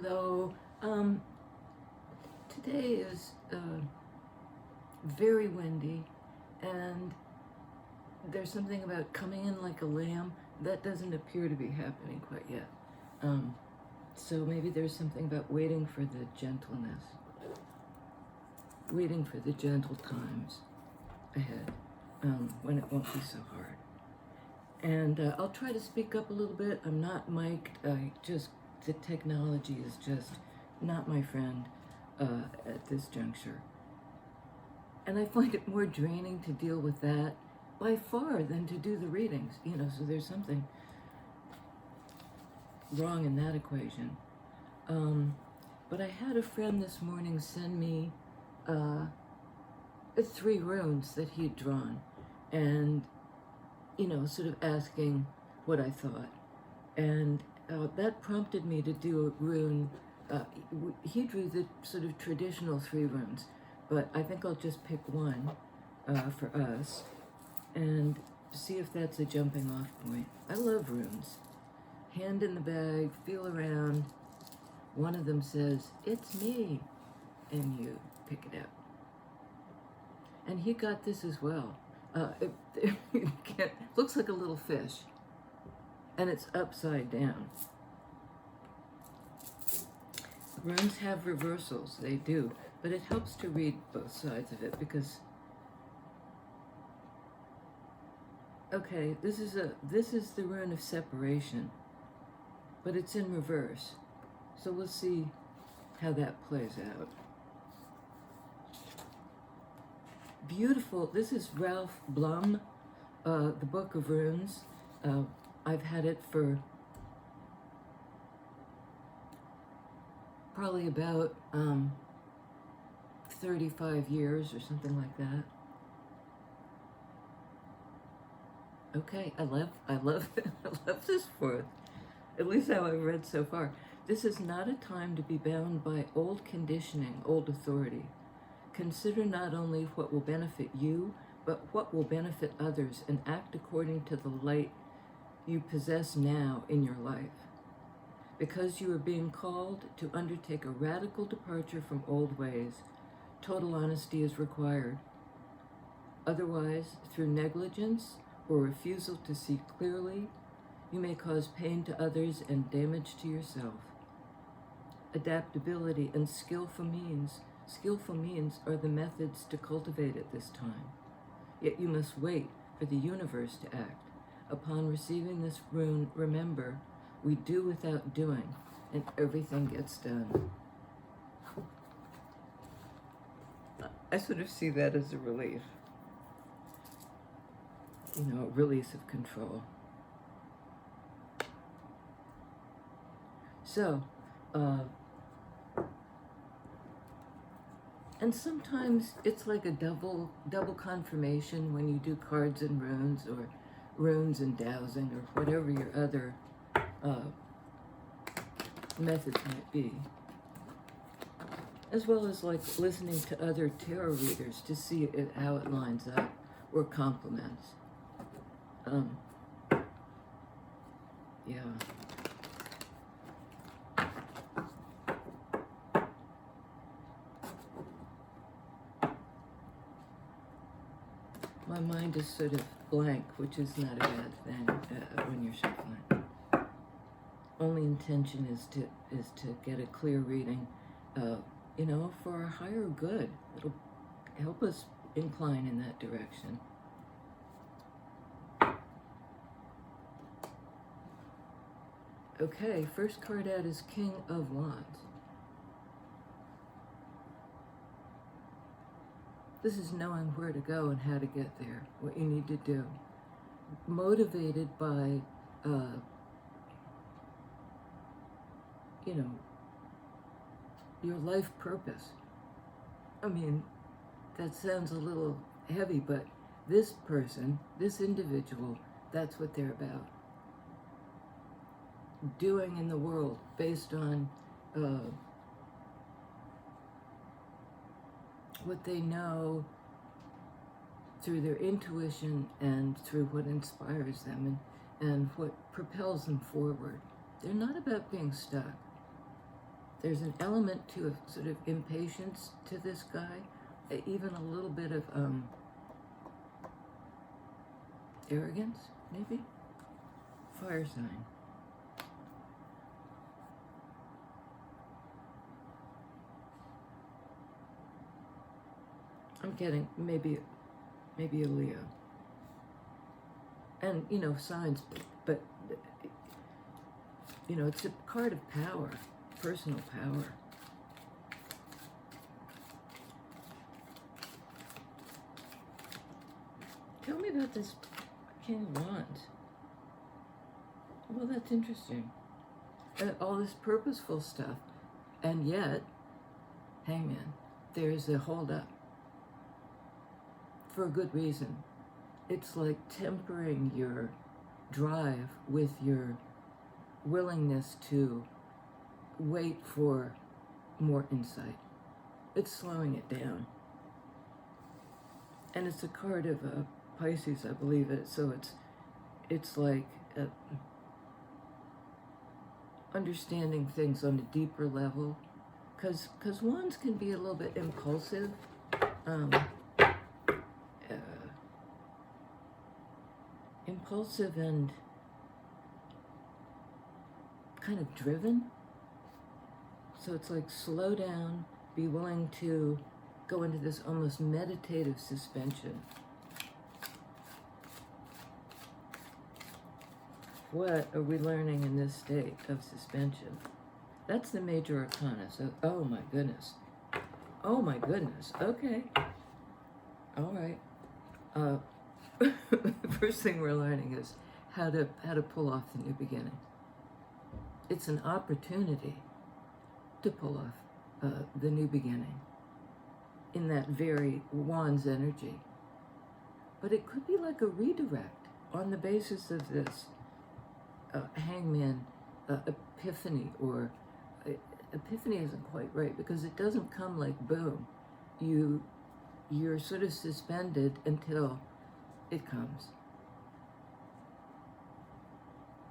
Hello. Today is very windy, and there's something about coming in like a lamb that doesn't appear to be happening quite yet. So maybe there's something about waiting for the gentleness, waiting for the gentle times ahead, when it won't be so hard. And I'll try to speak up a little bit. I'm not mic'd. The technology is just not my friend at this juncture. And I find it more draining to deal with that by far than to do the readings, so there's something wrong in that equation. But I had a friend this morning send me 3 runes that he'd drawn, and sort of asking what I thought. And that prompted me to do a rune. He drew the sort of traditional 3 runes, but I think I'll just pick one for us and see if that's a jumping off point. I love runes. Hand in the bag, feel around. One of them says, "It's me," and you pick it up. And he got this as well. It looks like a little fish, and it's upside down. Runes have reversals, they do, but it helps to read both sides of it because, okay, this is the rune of separation, but it's in reverse. So we'll see how that plays out. Beautiful. This is Ralph Blum, the Book of Runes. I've had it for probably about 35 years or something like that. Okay, I love I love this fourth. At least how I've read so far. This is not a time to be bound by old conditioning, old authority. Consider not only what will benefit you, but what will benefit others, and act according to the light you possess now in your life. Because you are being called to undertake a radical departure from old ways, total honesty is required. Otherwise, through negligence or refusal to see clearly, you may cause pain to others and damage to yourself. Adaptability and skillful means are the methods to cultivate at this time. Yet you must wait for the universe to act. Upon receiving this rune, remember, we do without doing, and everything gets done. I sort of see that as a relief. A release of control. So, and sometimes it's like a double confirmation when you do cards and runes, or runes and dowsing, or whatever your other methods might be. As well as like listening to other tarot readers to see how it lines up, or compliments. Yeah. My mind is sort of blank, which is not a bad thing when you're shuffling. Only intention is to get a clear reading, for our higher good. It'll help us incline in that direction. Okay, first card out is King of Wands. This is knowing where to go and how to get there, what you need to do. Motivated by, your life purpose. I mean, that sounds a little heavy, but this person, this individual, that's what they're about. Doing in the world based on what they know through their intuition and through what inspires them and what propels them forward. They're not about being stuck. there's an element to a sort of impatience to this guy, even a little bit of arrogance, maybe? Fire sign. I'm getting maybe a Leo. And, you know, signs, but, you know, it's a card of power, personal power. Tell me about this King of Wands. Well, that's interesting. All this purposeful stuff. And yet, Hangman, there's a hold-up. For a good reason. It's like tempering your drive with your willingness to wait for more insight. It's slowing it down. And it's a card of Pisces, I believe it. So it's like understanding things on a deeper level. Because wands can be a little bit impulsive. Impulsive and kind of driven. So it's like slow down, be willing to go into this almost meditative suspension. What are we learning in this state of suspension? That's the major arcana. So, oh my goodness. Oh my goodness. Okay. All right. The first thing we're learning is how to pull off the new beginning. It's an opportunity to pull off the new beginning in that very Wands energy. But it could be like a redirect on the basis of this Hangman epiphany, or epiphany isn't quite right because it doesn't come like boom. You're sort of suspended until it comes.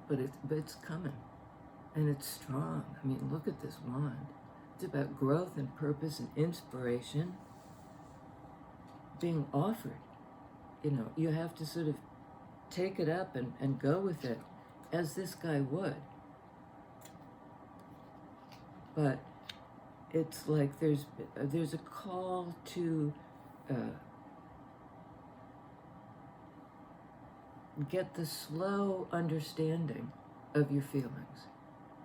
But it's coming. And it's strong. I mean, look at this wand. It's about growth and purpose and inspiration being offered. You know, you have to sort of take it up and go with it, as this guy would. But it's like there's a call to get the slow understanding of your feelings.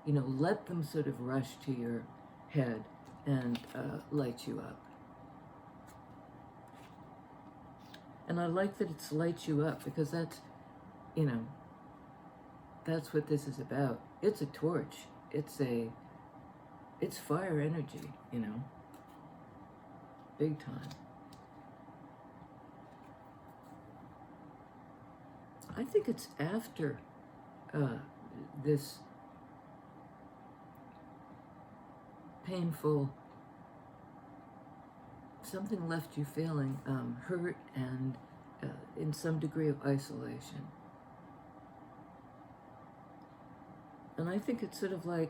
You know, let them sort of rush to your head and light you up. And I like that it's light you up, because that's, you know, that's what this is about. It's a torch. It's fire energy, you know, big time. I think it's after this painful, something left you feeling hurt and in some degree of isolation. And I think it's sort of like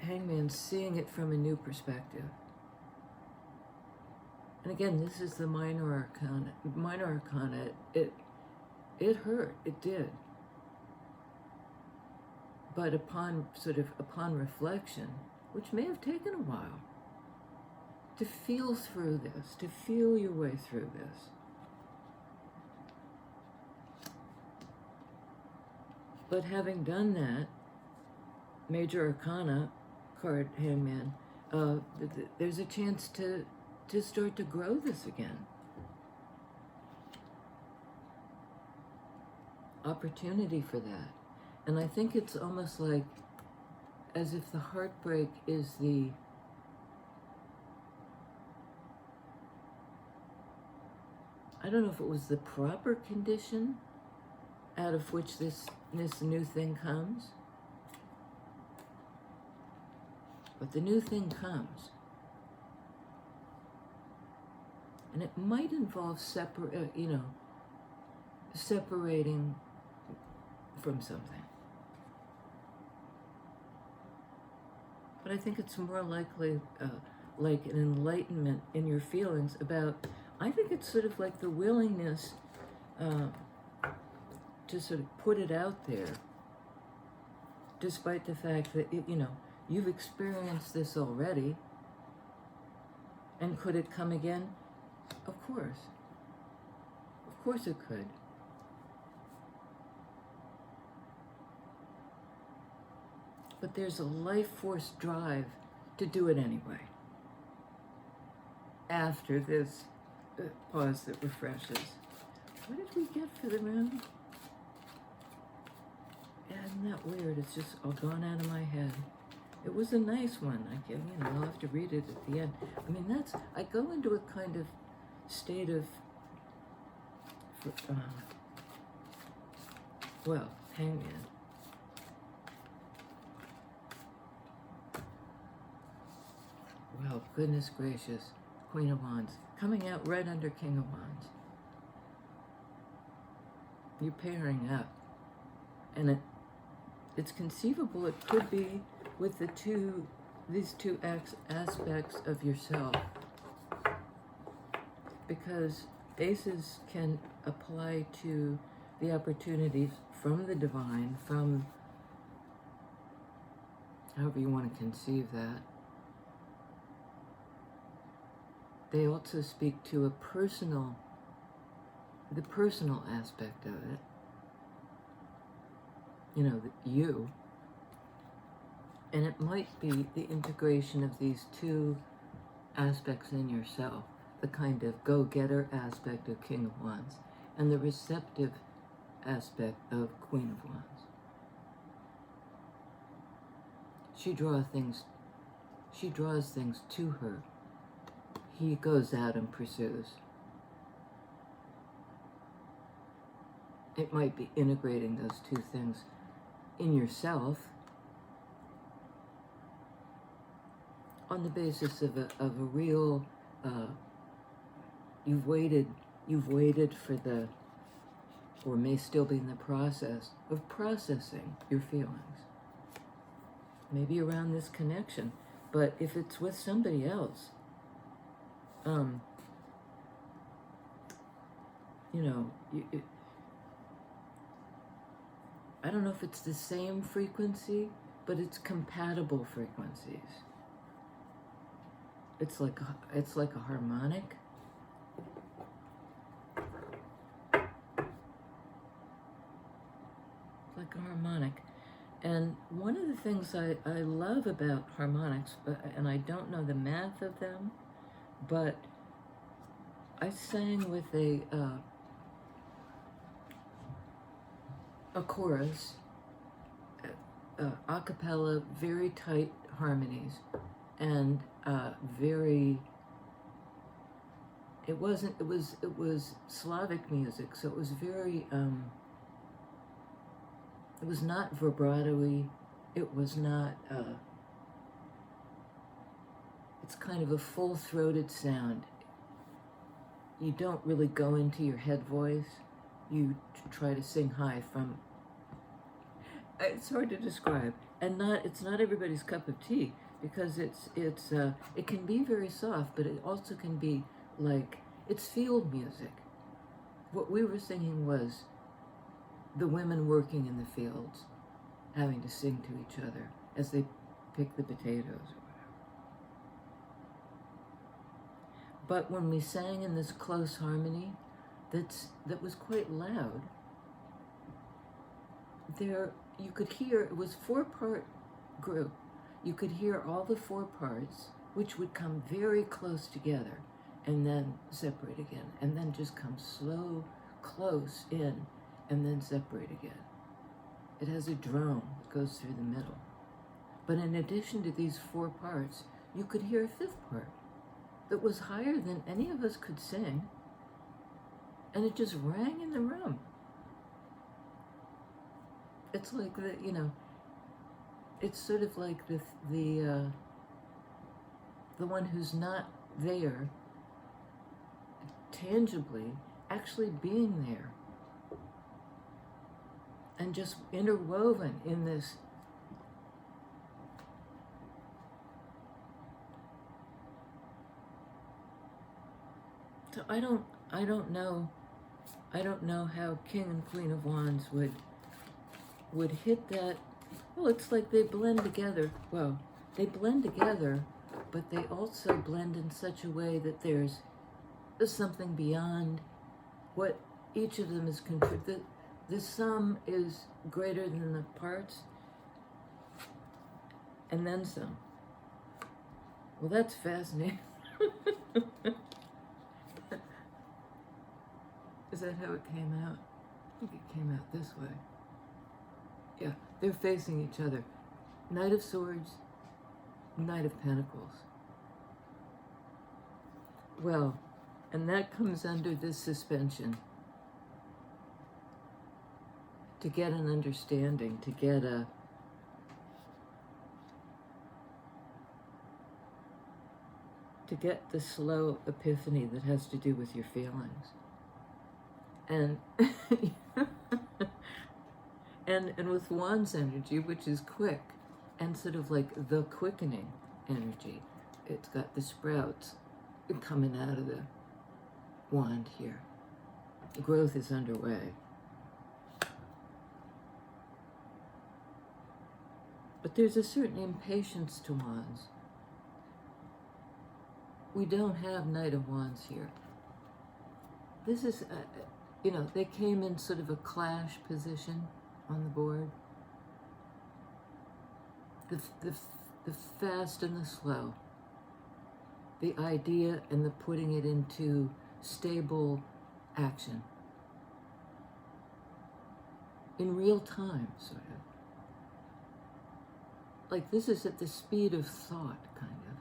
Hangman seeing it from a new perspective. And again, this is the minor arcana. Minor arcana, it hurt, it did. But upon reflection, which may have taken a while, to feel through this, to feel your way through this. But having done that, major arcana card, Hangman, there's a chance to start to grow this again. Opportunity for that. And I think it's almost like as if the heartbreak is I don't know if it was the proper condition out of which this new thing comes. But the new thing comes. And it might involve separating from something. But I think it's more likely like an enlightenment in your feelings about, I think it's sort of like the willingness to sort of put it out there, despite the fact that, you've experienced this already. And could it come again? Of course. Of course it could. But there's a life force drive to do it anyway. After this pause that refreshes. What did we get for the round? Isn't that weird? It's just all gone out of my head. It was a nice one. I'll have to read it at the end. I mean, I go into a kind of state of, hangman. Well, goodness gracious. Queen of Wands. Coming out right under King of Wands. You're pairing up. And it's conceivable it could be with these two aspects of yourself, because aces can apply to the opportunities from the divine, from however you want to conceive that. They also speak to the personal aspect of it. You. And it might be the integration of these two aspects in yourself, the kind of go-getter aspect of King of Wands and the receptive aspect of Queen of Wands. She draws things to her. He goes out and pursues. It might be integrating those two things in yourself on the basis of a real, you've waited for or may still be in the process of processing your feelings. Maybe around this connection, but if it's with somebody else, I don't know if it's the same frequency, but it's compatible frequencies. It's like a harmonic. Like a harmonic. And one of the things I love about harmonics, and I don't know the math of them, but I sang with a chorus, a cappella, very tight harmonies, and it was Slavic music, so it was very, it was not vibrato-y, it was not, it's kind of a full-throated sound. You don't really go into your head voice, you try to sing high from, it's hard to describe, and it's not everybody's cup of tea, because it can be very soft, but it also can be like, it's field music. What we were singing was the women working in the fields, having to sing to each other as they pick the potatoes or whatever. But when we sang in this close harmony, that was quite loud, there you could hear, it was 4-part group. You could hear all the 4 parts, which would come very close together and then separate again, and then just come slow, close in, and then separate again. It has a drone that goes through the middle. But in addition to these 4 parts, you could hear a 5th part that was higher than any of us could sing, and it just rang in the room. It's like it's sort of like the one who's not there tangibly actually being there and just interwoven in this So I don't know how King and Queen of Wands would hit that. Well, it's like they blend together. Well, they blend together, but they also blend in such a way that there's something beyond what each of them is contributed. The sum is greater than the parts, and then some. Well, that's fascinating. Is that how it came out? I think it came out this way. Yeah, they're facing each other. Knight of Swords, Knight of Pentacles. Well, and that comes under this suspension. To get an understanding, to get the slow epiphany that has to do with your feelings. And and with Wands energy, which is quick, and sort of like the quickening energy, it's got the sprouts coming out of the wand here. The growth is underway. But there's a certain impatience to Wands. We don't have Knight of Wands here. This is, they came in sort of a clash position on the board. The fast and the slow. The idea and the putting it into stable action. In real time, sort of. Like this is at the speed of thought, kind of.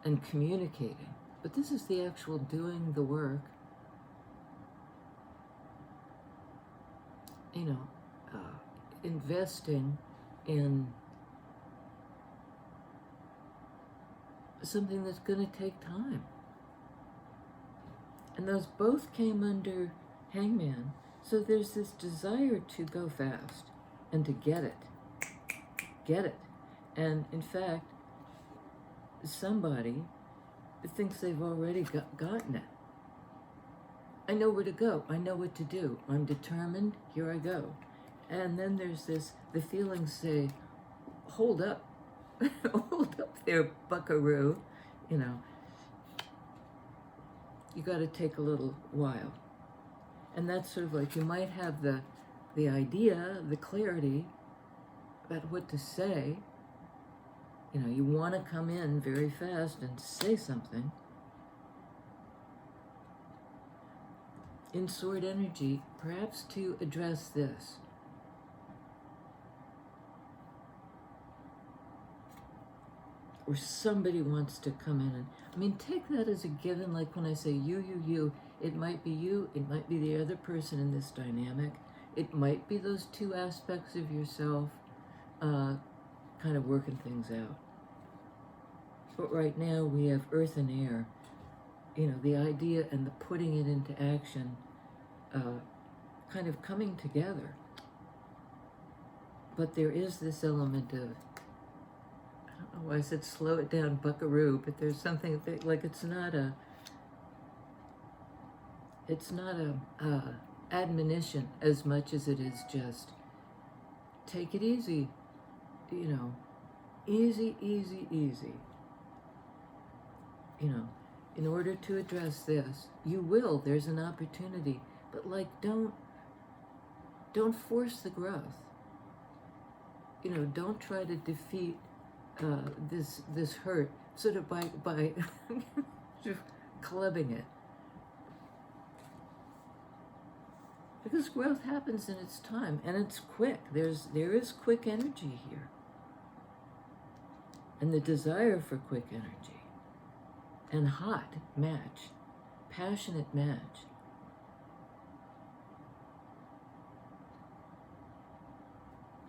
And communicating. But this is the actual doing the work. Investing in something that's going to take time. And those both came under Hangman. So there's this desire to go fast and to get it. Get it. And in fact, somebody thinks they've already gotten it. I know where to go. I know what to do. I'm determined. Here I go. And then there's the feelings say, hold up. Hold up there, Buckaroo. You got to take a little while. And that's sort of like you might have the idea, the clarity about what to say. You want to come in very fast and say something. In sword energy, perhaps to address this. Or somebody wants to come in and, take that as a given, like when I say you, it might be you, it might be the other person in this dynamic, it might be those two aspects of yourself kind of working things out. But right now we have earth and air, the idea and the putting it into action kind of coming together. But there is this element of, I don't know why I said slow it down, Buckaroo, but there's something that, like it's not a admonition as much as it is just take it easy, easy. In order to address this, there's an opportunity, but don't force the growth. Don't try to defeat this hurt sort of by clubbing it. Because growth happens in its time, and it's quick. There is quick energy here. And the desire for quick energy. And hot match. Passionate match.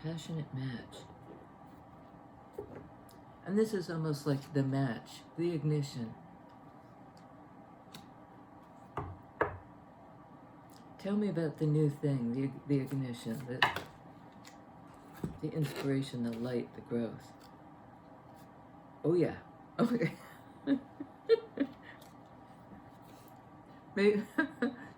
Passionate match. And this is almost like the match, the ignition. Tell me about the new thing, the ignition, the inspiration, the light, the growth. Oh yeah. Okay.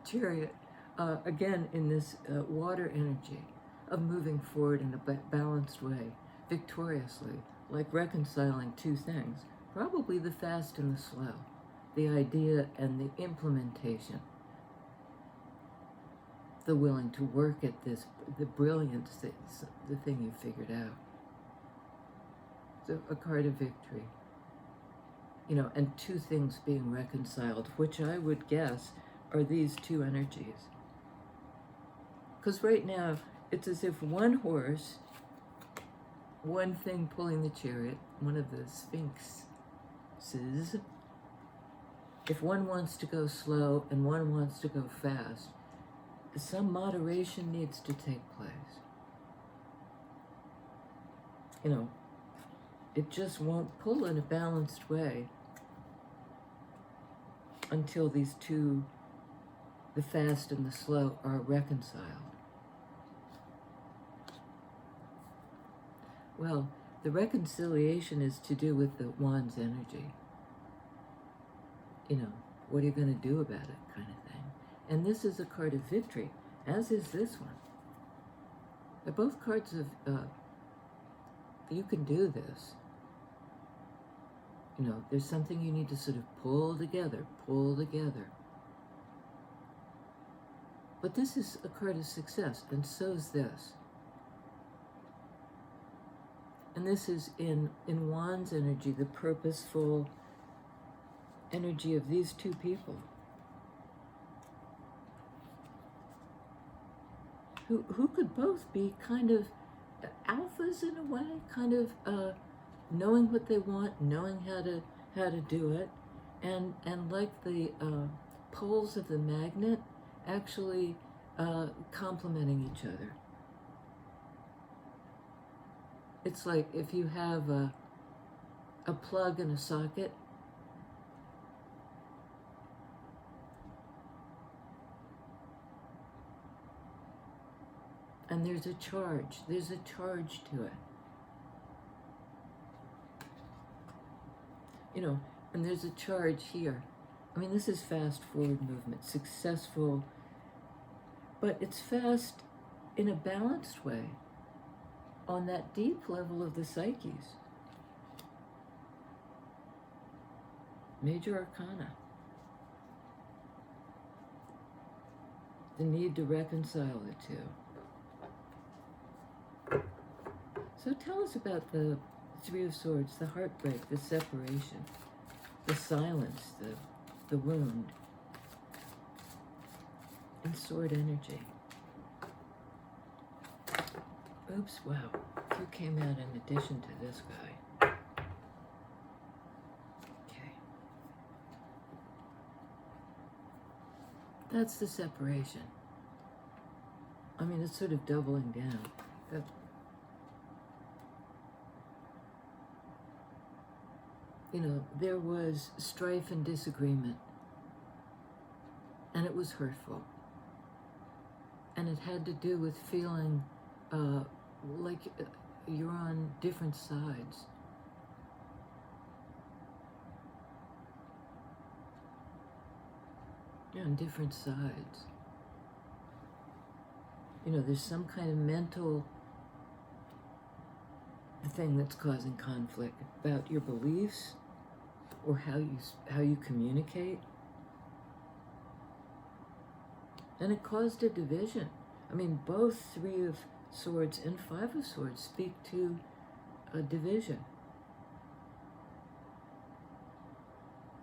Chariot, again in this water energy of moving forward in a balanced way, victoriously, like reconciling two things, probably the fast and the slow, the idea and the implementation, the willing to work at this, the brilliance, the thing you figured out. So a card of victory. You know, and two things being reconciled, which I would guess are these two energies. Because right now, it's as if one horse, one thing pulling the chariot, one of the sphinxes, if one wants to go slow and one wants to go fast, some moderation needs to take place. You know, it just won't pull in a balanced way until these two, the fast and the slow, are reconciled. Well, the reconciliation is to do with the wand's energy. You know, what are you going to do about it, kind of thing. And this is a card of victory, as is this one. They're both cards of, you can do this. You know, there's something you need to sort of pull together. But this is a card of success, and so is this. And this is in Wan's energy, the purposeful energy of these two people who could both be kind of alphas in a way, kind of knowing what they want, knowing how to do it, and like the poles of the magnet, actually complementing each other. It's like if you have a plug and a socket, and there's a charge to it. You know, and there's a charge here. I mean, this is fast forward movement, successful, but it's fast in a balanced way on that deep level of the psyches. Major Arcana. The need to reconcile the two. So tell us about the Three of Swords, the heartbreak, the separation, the silence, the wound, and sword energy. Oops, wow. You came out in addition to this guy. Okay. That's the separation. I mean, it's sort of doubling down. You know, there was strife and disagreement, and it was hurtful. And it had to do with feeling like you're on different sides. You're on different sides. You know, there's some kind of mental thing that's causing conflict about your beliefs or how you communicate. And it caused a division. I mean, both Three of Swords and Five of Swords speak to a division.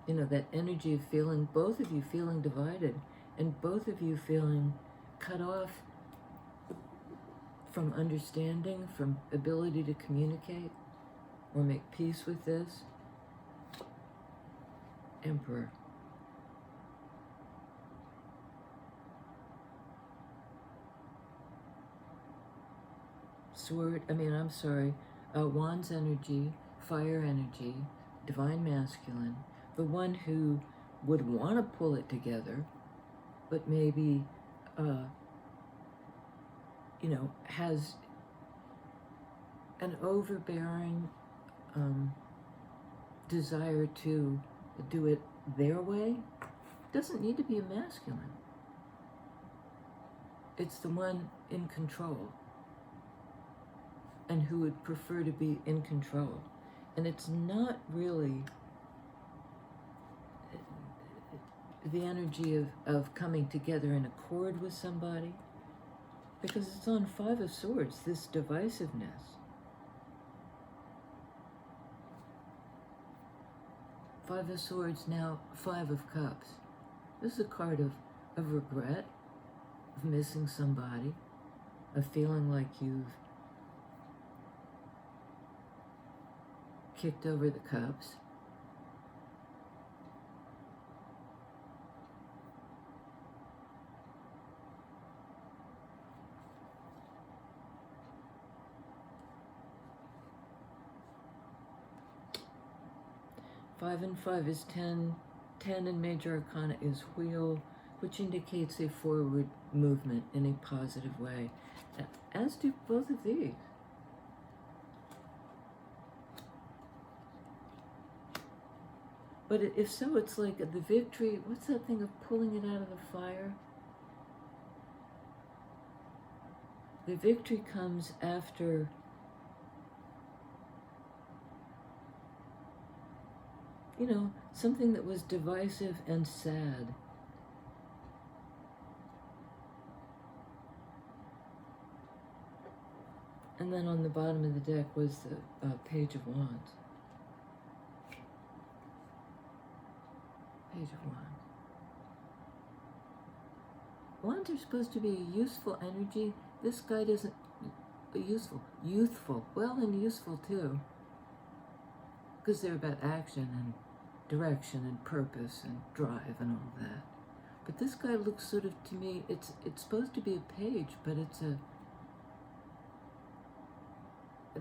You know, that energy of feeling, both of you feeling divided, and both of you feeling cut off from understanding, from ability to communicate or make peace with this. Emperor. Wands energy, fire energy, divine masculine, the one who would want to pull it together, but maybe, you know, has an overbearing desire to do it their way, Doesn't need to be a masculine. It's the one in control and who would prefer to be in control. And it's not really the energy of coming together in accord with somebody, because it's on Five of Swords, this divisiveness. Five of Swords, now Five of Cups. This is a card of regret, of missing somebody, of feeling like you've kicked over the cups. Five and five is 10. 10 in Major Arcana is Wheel, which indicates a forward movement in a positive way, as do both of these. But if so, it's like the victory, what's that thing of pulling it out of the fire? The victory comes after something that was divisive and sad. And then on the bottom of the deck was the Page of Wands. Page of Wands. Wands are supposed to be a useful energy. This guy doesn't, youthful, well, and useful too. Because they're about action and direction and purpose and drive and all that. But this guy looks sort of, to me, it's supposed to be a page, but it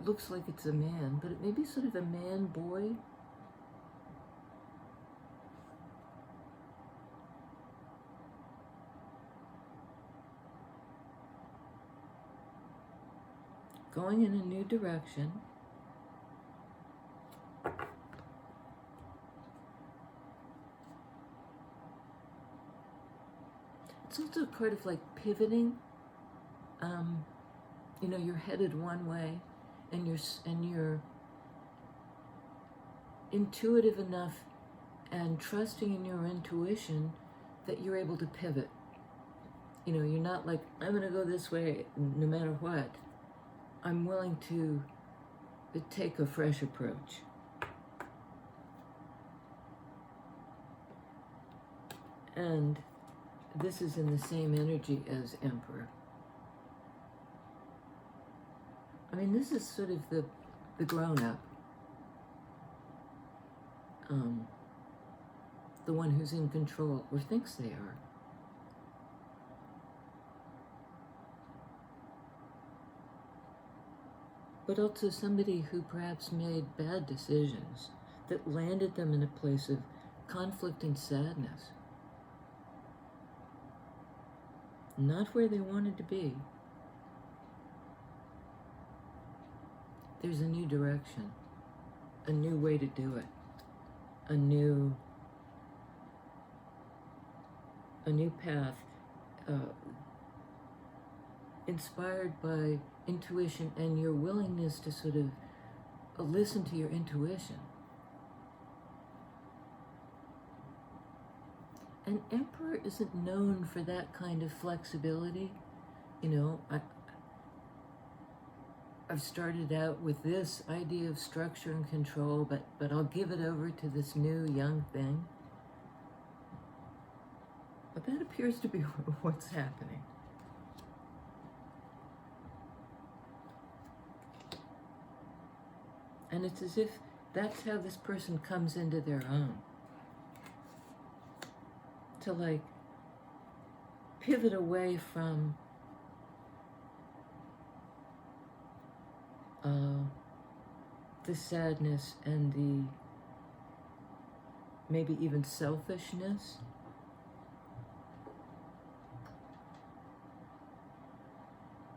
looks like it's a man, but it may be sort of a man-boy. Going in a new direction. It's also a card of like pivoting. You're headed one way, and you're intuitive enough and trusting in your intuition that you're able to pivot. You're not like, I'm going to go this way no matter what. I'm willing to take a fresh approach. And this is in the same energy as Emperor. I mean, this is sort of the grown-up. The one who's in control, or thinks they are. But also somebody who perhaps made bad decisions that landed them in a place of conflict and sadness. Not where they wanted to be. There's a new direction, a new way to do it, a new path, inspired by intuition and your willingness to sort of listen to your intuition. An Emperor isn't known for that kind of flexibility. I've started out with this idea of structure and control, but I'll give it over to this new young thing. But that appears to be what's happening. And it's as if that's how this person comes into their own. To like pivot away from the sadness and the maybe even selfishness.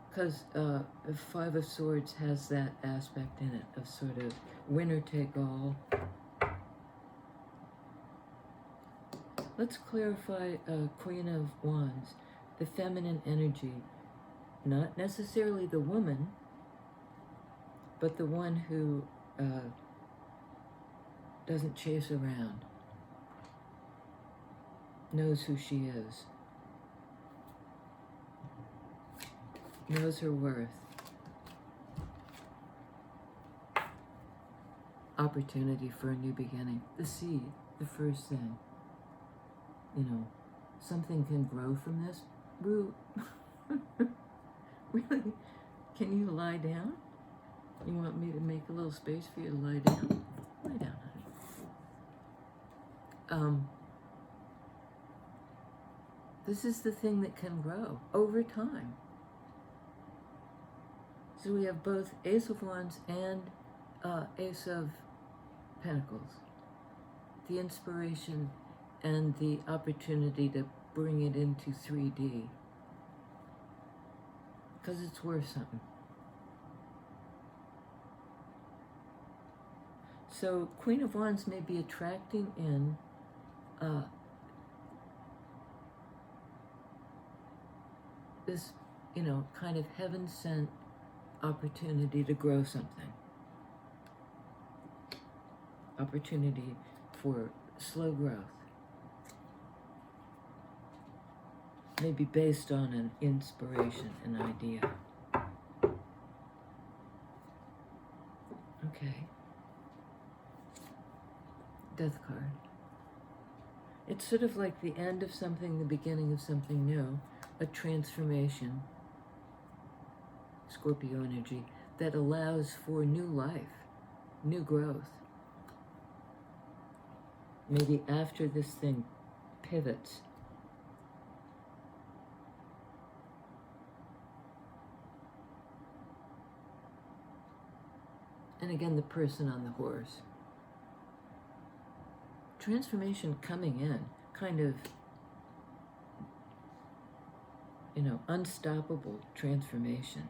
Because Five of Swords has that aspect in it of sort of winner take all. let's clarify Queen of Wands, the feminine energy, not necessarily the woman, but the one who doesn't chase around, knows who she is, knows her worth, opportunity for a new beginning, the seed, the first thing. You know, something can grow from this root. Really? Can you lie down? You want me to make a little space for you to lie down? Lie down, honey. This is the thing that can grow over time. So we have both Ace of Wands and Ace of Pentacles. The inspiration and the opportunity to bring it into 3D. Because it's worth something. So Queen of Wands may be attracting in this, you know, kind of heaven-sent opportunity to grow something. Opportunity for slow growth. Maybe based on an inspiration, an idea. Okay. Death card. It's sort of like the end of something, the beginning of something new, a transformation, Scorpio energy, that allows for new life, new growth. Maybe after this thing pivots. And again, the person on the horse. Transformation coming in, kind of, you know, unstoppable transformation.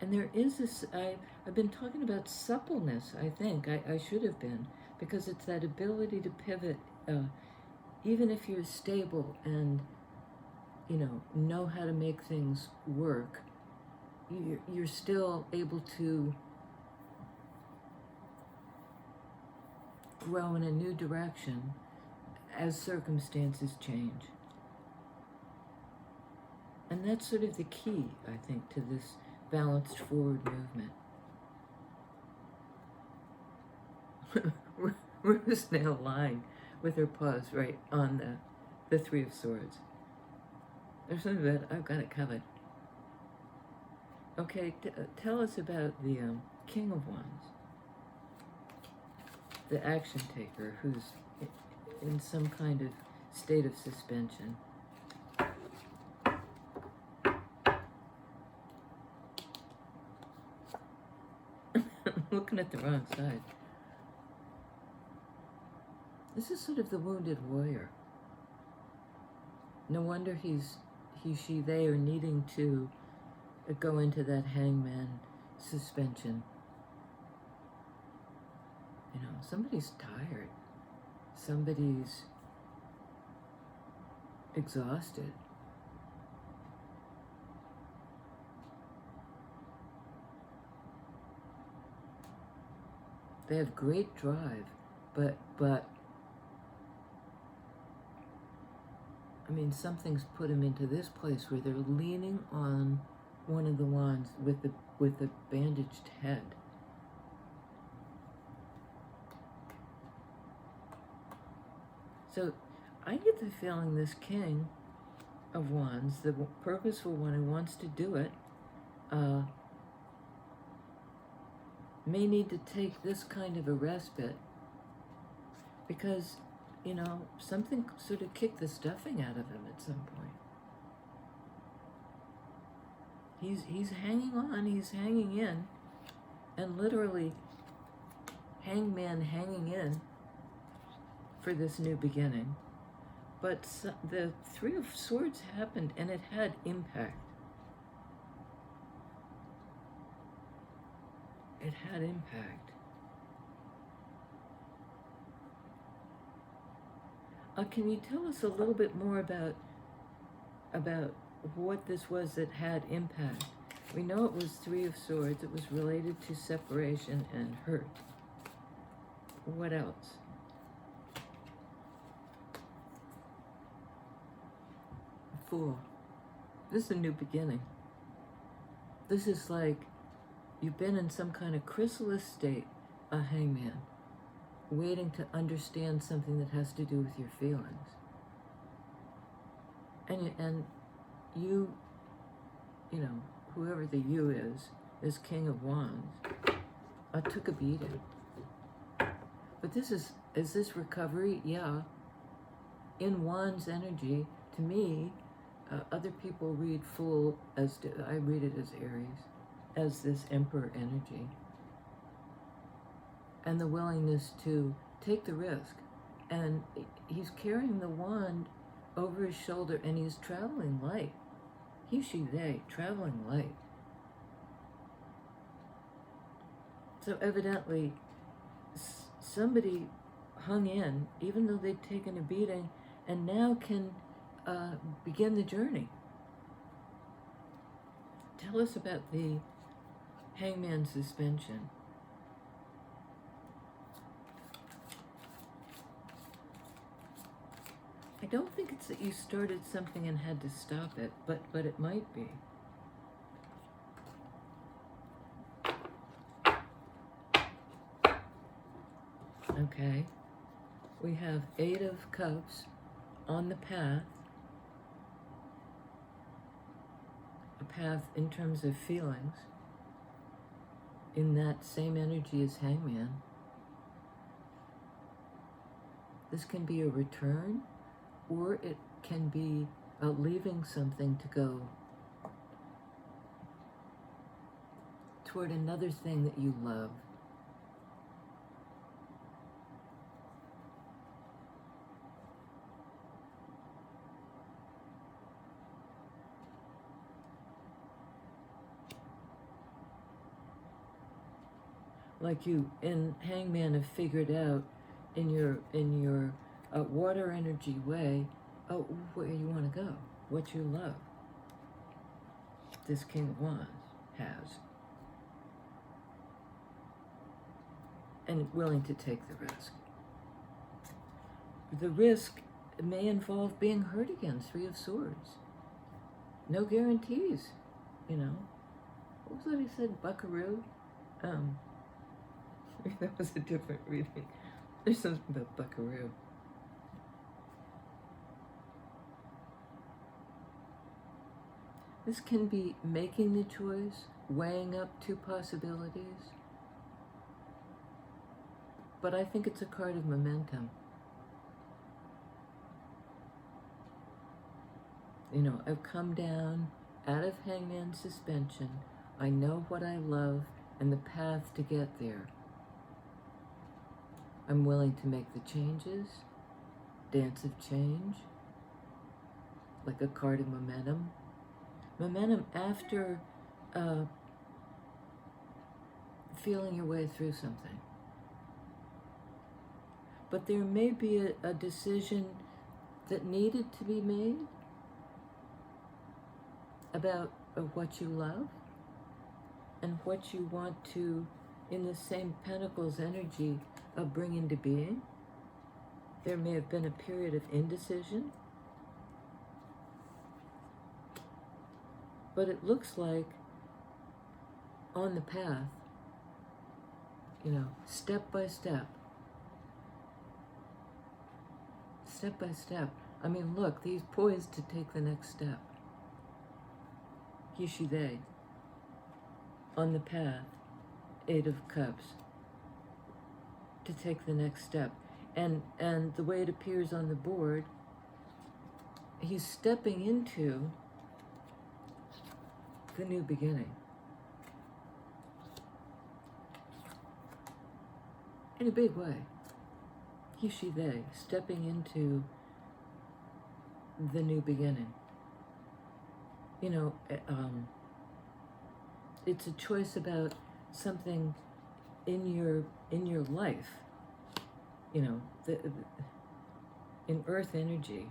And there is this, I've been talking about suppleness, I think. I should have been, because it's that ability to pivot, even if you're stable and, you know how to make things work, you're still able to grow in a new direction as circumstances change. And that's sort of the key, I think, to this balanced forward movement. Ruth's now lying with her paws right on the Three of Swords. There's something about, I've got it covered. Okay, tell us about the King of Wands, the action taker who's in some kind of state of suspension. Looking at the wrong side. This is sort of the wounded warrior. No wonder he, she, they are needing to go into that hangman suspension. You know, somebody's tired. Somebody's exhausted. They have great drive, but I mean, something's put them into this place where they're leaning on one of the wands with the bandaged head. So I get the feeling this King of Wands, the purposeful one who wants to do it, may need to take this kind of a respite because, you know, something sort of kicked the stuffing out of him at some point. He's hanging on, he's hanging in, and literally hangman hanging in for this new beginning. But the Three of Swords happened and it had impact. it had impact. Can you tell us a little bit more about what this was that had impact? We know it was Three of Swords. It was related to separation and hurt. What else? Fool. This is a new beginning. This is like you've been in some kind of chrysalis state, a hangman, waiting to understand something that has to do with your feelings. And you know, whoever the you is King of Wands, took a beating. But is this recovery? Yeah. In Wands energy, to me, other people read Fool as, I read it as Aries, as this Emperor energy. And the willingness to take the risk. And he's carrying the wand over his shoulder and he's traveling light. He, she, they, traveling light. So evidently, somebody hung in, even though they'd taken a beating, and now can begin the journey. Tell us about the hangman suspension. I don't think it's that you started something and had to stop it, but it might be. Okay. We have Eight of Cups on the path. A path in terms of feelings. In that same energy as Hangman. This can be a return, or it can be leaving something to go toward another thing that you love. Like you in Hangman have figured out in your water energy way, where you want to go, what you love. This King of Wands has. And willing to take the risk. The risk may involve being hurt again, Three of Swords. No guarantees, you know. What was that he said, Buckaroo? That was a different reading. There's something about Buckaroo. This can be making the choice, weighing up two possibilities. But I think it's a card of momentum. You know, I've come down out of Hangman suspension. I know what I love and the path to get there. I'm willing to make the changes, dance of change, like a card of momentum. Momentum after feeling your way through something. But there may be a decision that needed to be made about what you love and what you want to, in the same Pentacles energy, bring into being. There may have been a period of indecision. But it looks like on the path, you know, step by step. Step by step. I mean, look, he's poised to take the next step. He, she, they. On the path, Eight of Cups. To take the next step. And the way it appears on the board, he's stepping into the new beginning. In a big way. He, she, they, stepping into the new beginning. You know, it's a choice about something in your life, you know, in earth energy,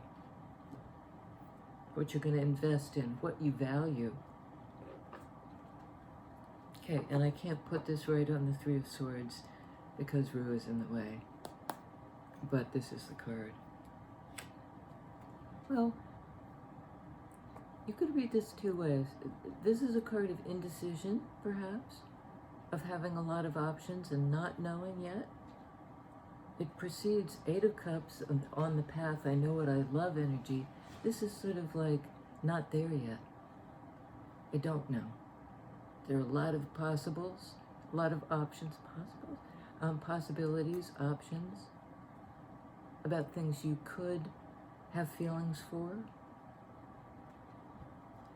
what you're going to invest in, what you value. Okay, and I can't put this right on the Three of Swords because Rue is in the way. But this is the card. Well, you could read this two ways. This is a card of indecision, perhaps, of having a lot of options and not knowing yet. It precedes Eight of Cups on the path, I know what I love energy. This is sort of like not there yet. I don't know. There are a lot of possibles, a lot of options, possibilities, options about things you could have feelings for.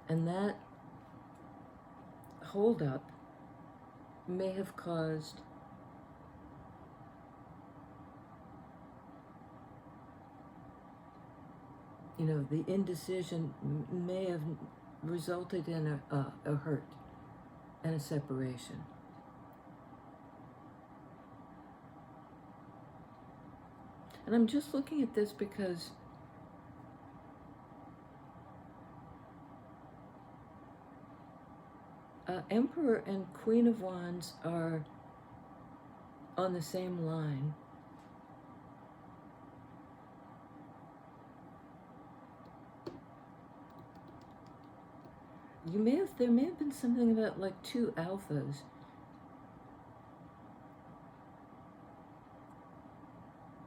And that holdup may have caused the indecision may have resulted in a hurt and a separation. And I'm just looking at this because Emperor and Queen of Wands are on the same line. There may have been something about like two alphas.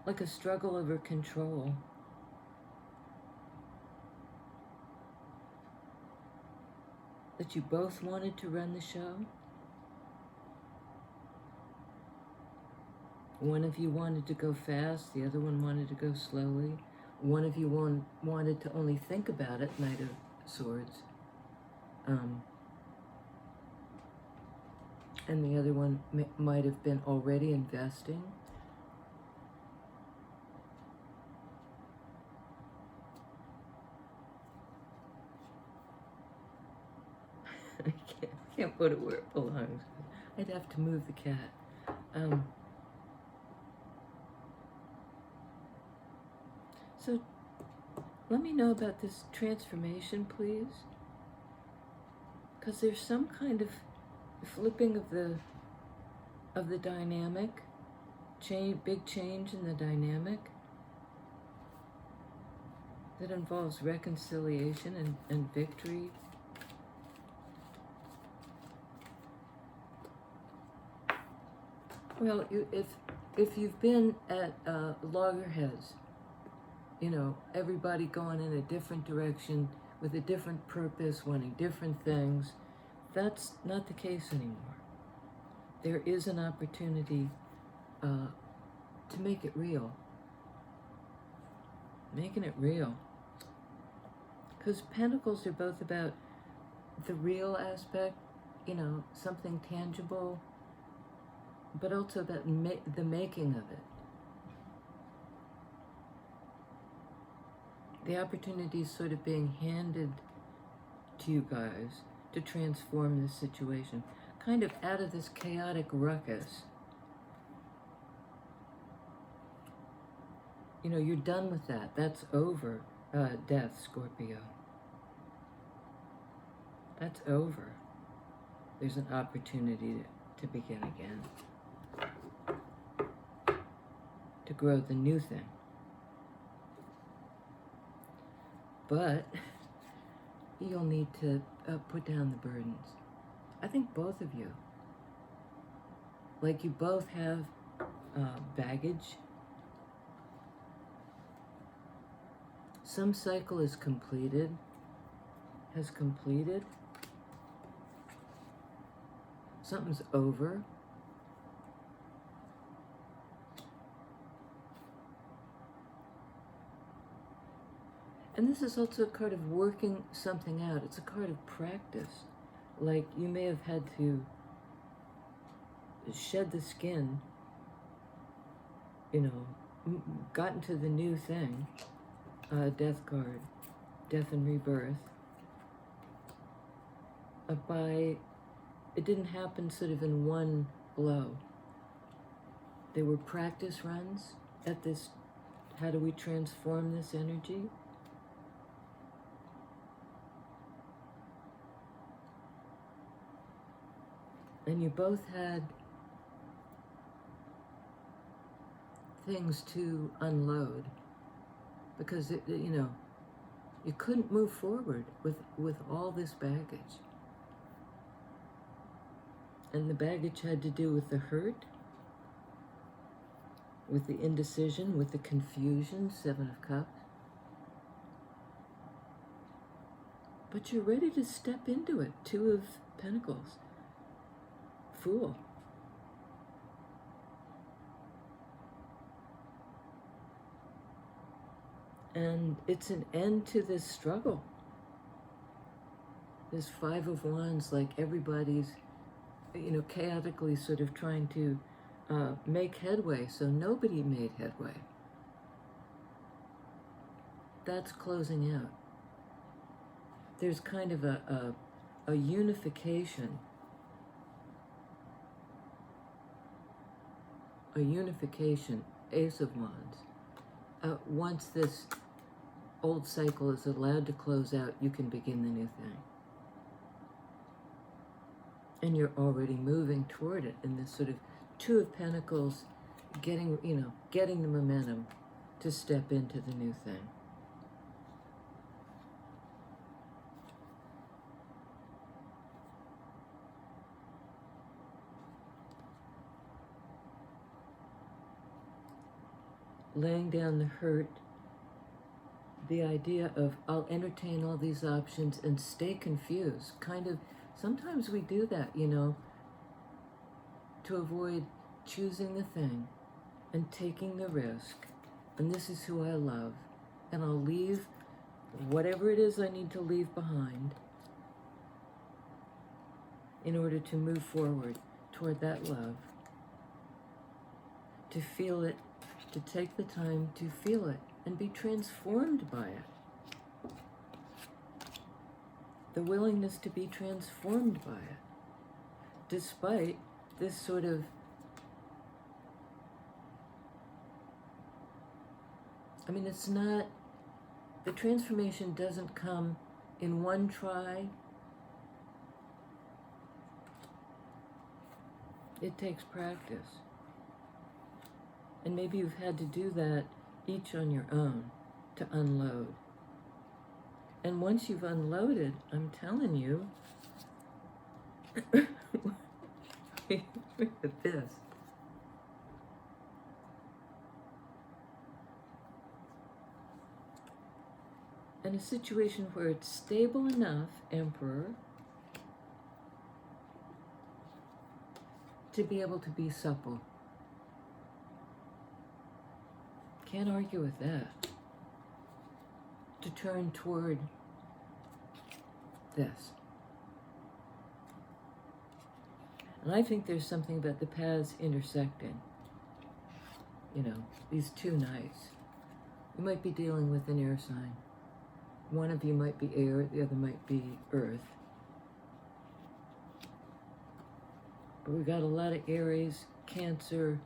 Like a struggle over control. That you both wanted to run the show. One of you wanted to go fast, the other one wanted to go slowly. One of you wanted to only think about it, Knight of Swords. And the other one might have been already investing. I can't put it where it belongs. I'd have to move the cat. So let me know about this transformation, please. Because there's some kind of flipping of the dynamic, big change in the dynamic that involves reconciliation and victory. Well, if you've been at loggerheads, everybody going in a different direction with a different purpose, wanting different things, that's not the case anymore. There is an opportunity to make it real. Making it real. Because Pentacles are both about the real aspect, something tangible, but also about the making of it. The opportunity is sort of being handed to you guys to transform this situation, kind of out of this chaotic ruckus. You're done with that. That's over. Death, Scorpio. That's over. There's an opportunity to begin again. To grow the new thing. But you'll need to put down the burdens. I think both of you. Like you both have baggage. Some cycle is completed, has completed. Something's over. And this is also a card of working something out. It's a card of practice. Like you may have had to shed the skin, gotten to the new thing. Death card, death and rebirth. It didn't happen sort of in one blow. They were practice runs at this, how do we transform this energy? And you both had things to unload because you couldn't move forward with all this baggage. And the baggage had to do with the hurt, with the indecision, with the confusion, 7 of Cups. But you're ready to step into it, 2 of Pentacles, Fool. And it's an end to this struggle. This 5 of Wands, like everybody's, chaotically sort of trying to make headway, so nobody made headway. That's closing out. There's kind of a unification. A unification, Ace of Wands. Once this old cycle is allowed to close out, you can begin the new thing. And you're already moving toward it in this sort of 2 of Pentacles, getting the momentum to step into the new thing. Laying down the hurt, the idea of I'll entertain all these options and stay confused. Kind of, sometimes we do that, to avoid choosing the thing and taking the risk. And this is who I love. And I'll leave whatever it is I need to leave behind in order to move forward toward that love. To feel it, to take the time to feel it and be transformed by it. The willingness to be transformed by it, despite this sort of it's not, the transformation doesn't come in one try. It takes practice. And maybe you've had to do that each on your own to unload. And once you've unloaded, I'm telling you, look at this. In a situation where it's stable enough, Emperor, to be able to be supple. Can't argue with that. To turn toward this. And I think there's something about the paths intersecting. These 2 nights. You might be dealing with an air sign. One of you might be air, the other might be earth. But we've got a lot of Aries, Cancer,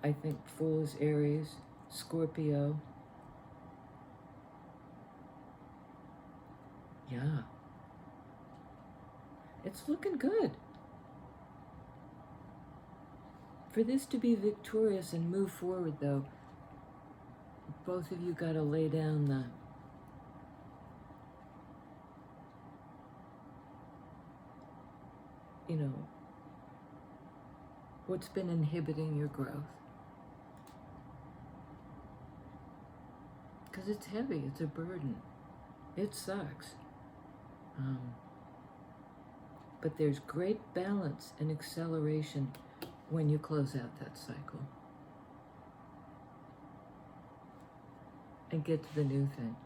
I think Fool is Aries, Scorpio. Yeah. It's looking good. For this to be victorious and move forward, though, both of you got to lay down the what's been inhibiting your growth. Because it's heavy, it's a burden. It sucks. But there's great balance and acceleration when you close out that cycle. And get to the new thing.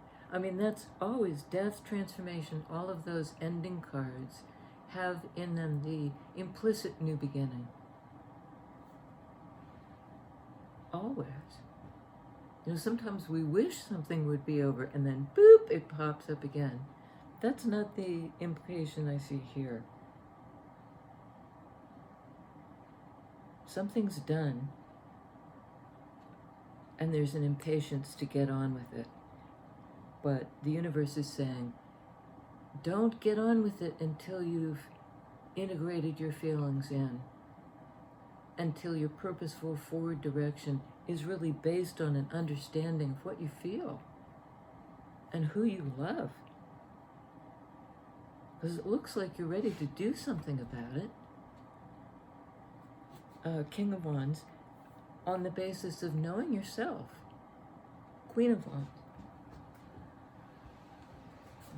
That's always death, transformation, all of those ending cards have in them the implicit new beginning. Always. Sometimes we wish something would be over and then boop, it pops up again. That's not the implication I see here. something's done, and there's an impatience to get on with it. But the universe is saying, don't get on with it until you've integrated your feelings in, until your purposeful forward direction is really based on an understanding of what you feel and who you love. Because it looks like you're ready to do something about it. King of Wands, on the basis of knowing yourself. Queen of Wands.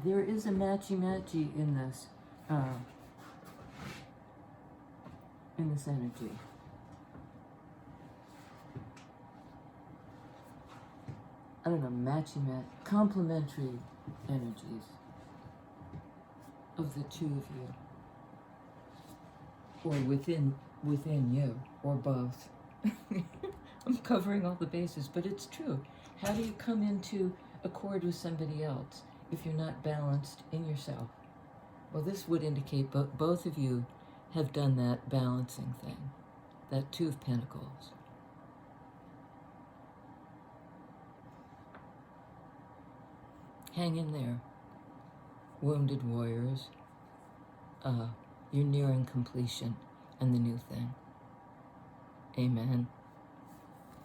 There is a matchy-matchy in this energy. I don't know, complementary energies of the two of you, or within you, or both. I'm covering all the bases, but it's true. How do you come into accord with somebody else if you're not balanced in yourself? Well, this would indicate both of you have done that balancing thing, that Two of Pentacles. Hang in there, wounded warriors. You're nearing completion and the new thing. Amen.